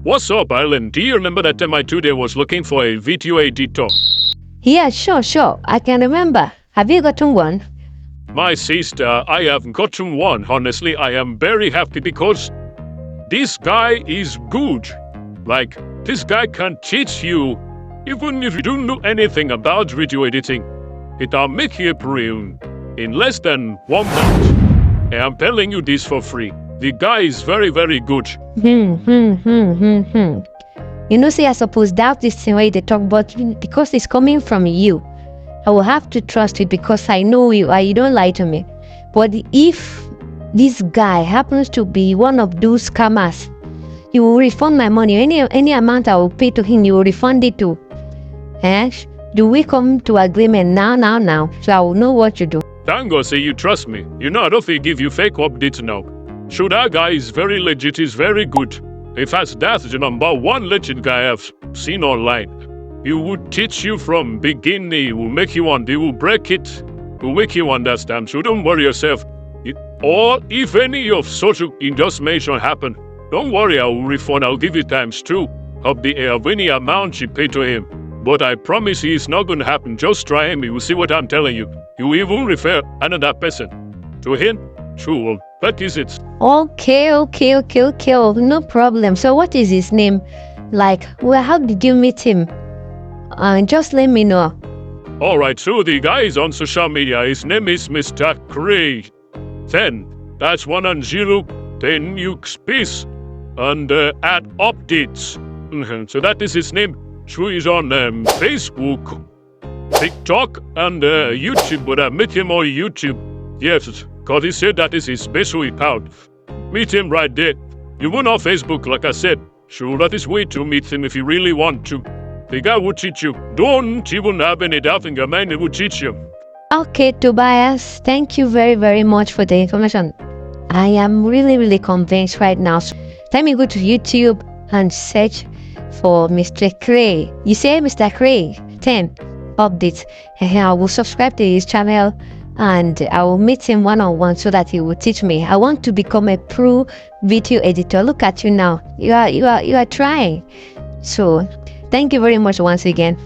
What's up, Alan? Do you remember that time I today was looking for a video editor? Yeah, sure. I can remember. Have you gotten one? My sister, I have gotten one. Honestly, I am very happy because this guy is good. Like, this guy can teach you, even if you don't know anything about video editing. It'll make you a pro in less than 1 month. And I'm telling you this for free. The guy is very, very good. You know, see, I suppose doubt this thing where they talk, but because it's coming from you, I will have to trust it because I know you. You don't lie to me. But if this guy happens to be one of those scammers, he will refund my money. Any amount I will pay to him, you will refund it too. Do we come to agreement now? So I will know what to do. Thank God, say you trust me. You know I don't think give you fake updates now. So that guy is very legit, he's very good. In fact, that's the number one legit guy I've seen online. He will teach you from beginning, he will make you he will break it, he will make you understand. So don't worry yourself. Or if any of such investment happen, don't worry, I will refund, I'll give you ×2 of any amount you pay to him. But I promise you it's not going to happen. Just try him, you will see what I'm telling you. You will even refer another person to him. True, what is it? Okay. No problem. So what is his name? Like, well, how did you meet him? Just let me know. Alright, so the guy is on social media. His name is Mrcray10. That's 1 and 0, 10 space, and add updates. So that is his name. So he's on Facebook, TikTok, and YouTube, but I met him on YouTube. Yes, because he said that is his special account. Meet him right there. You won't on Facebook, like I said. So that is way to meet him if you really want to. The guy will teach you. Don't even have any doubt in your mind, he will teach you. Okay, Tobias, thank you very, very much for the information. I am really convinced right now. So let me go to YouTube and search for Mr. Cray. You say Mr. Cray10 Updates. I will subscribe to his channel and I will meet him one-on-one so that he will teach me. I want to become a pro video editor. Look at you now. You are trying. So thank you very much once again.